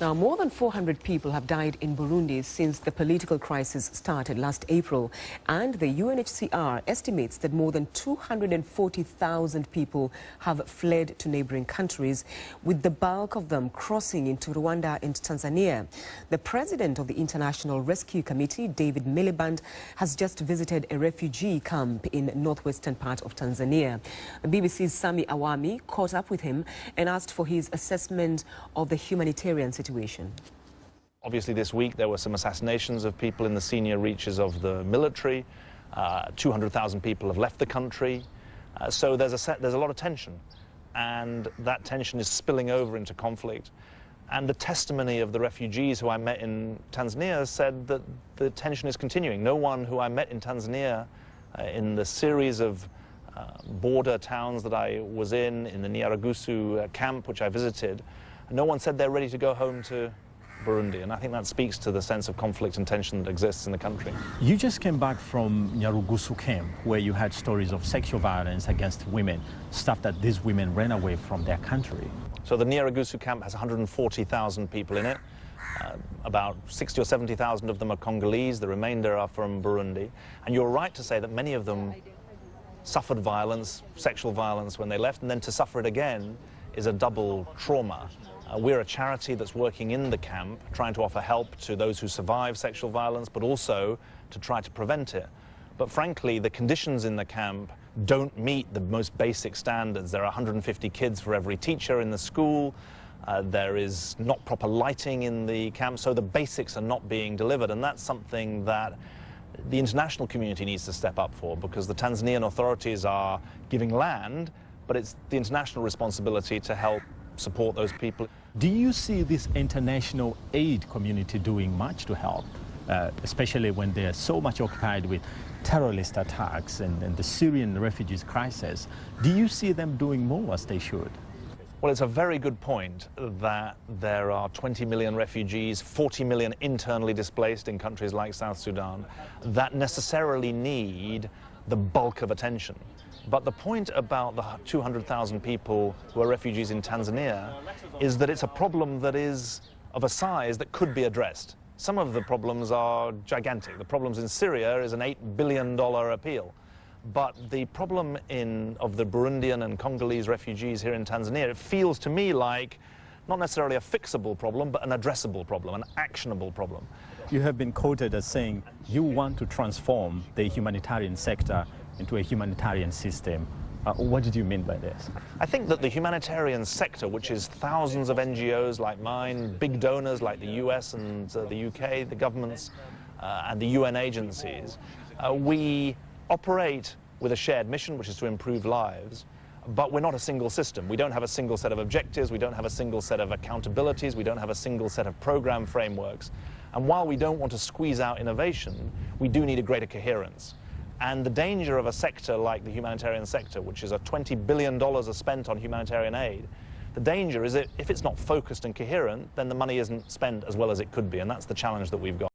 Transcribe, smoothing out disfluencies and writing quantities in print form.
Now, more than 400 people have died in Burundi since the political crisis started last April, and the UNHCR estimates that more than 240,000 people have fled to neighboring countries, with the bulk of them crossing into Rwanda and Tanzania. The president of the International Rescue Committee, David Miliband, has just visited a refugee camp in northwestern part of Tanzania. BBC's Sami Awami caught up with him and asked for his assessment of the humanitarian situation. Obviously this week there were some assassinations of people in the senior reaches of the military. 200,000 people have left the country. So there's a lot of tension, and that tension is spilling over into conflict. And the testimony of the refugees who I met in Tanzania said that the tension is continuing. No one who I met in Tanzania in the series of border towns that I was in the Nyaragusu camp, which I visited, no one said they're ready to go home to Burundi, and I think that speaks to the sense of conflict and tension that exists in the country. You just came back from Nyaragusu camp, where you had stories of sexual violence against women, stuff that these women ran away from their country. So the Nyaragusu camp has 140,000 people in it. About 60 or 70,000 of them are Congolese, the remainder are from Burundi. And you're right to say that many of them suffered violence, sexual violence, when they left, and then to suffer it again is a double trauma. We're a charity that's working in the camp, trying to offer help to those who survive sexual violence, but also to try to prevent it. But frankly, the conditions in the camp don't meet the most basic standards. There are 150 kids for every teacher in the school. There is not proper lighting in the camp, so the basics are not being delivered. And that's something that the international community needs to step up for, because the Tanzanian authorities are giving land, but it's the international responsibility to help support those people. Do you see this international aid community doing much to help, especially when they're so much occupied with terrorist attacks and the Syrian refugees crisis? Do you see them doing more as they should? Well, it's a very good point that there are 20 million refugees, 40 million internally displaced in countries like South Sudan, that necessarily need the bulk of attention. But the point about the 200,000 people who are refugees in Tanzania is that it's a problem that is of a size that could be addressed. Some of the problems are gigantic. The problems in Syria is an $8 billion appeal. But the problem of the Burundian and Congolese refugees here in Tanzania, it feels to me like not necessarily a fixable problem, but an addressable problem, an actionable problem. You have been quoted as saying you want to transform the humanitarian sector into a humanitarian system. What did you mean by this? I think that the humanitarian sector, which is thousands of NGOs like mine, big donors like the US and the UK, the governments and the UN agencies, we operate with a shared mission, which is to improve lives, but we're not a single system. We don't have a single set of objectives, we don't have a single set of accountabilities, we don't have a single set of program frameworks. And while we don't want to squeeze out innovation, we do need a greater coherence. And the danger of a sector like the humanitarian sector, which is $20 billion are spent on humanitarian aid, the danger is that if it's not focused and coherent, then the money isn't spent as well as it could be, and that's the challenge that we've got.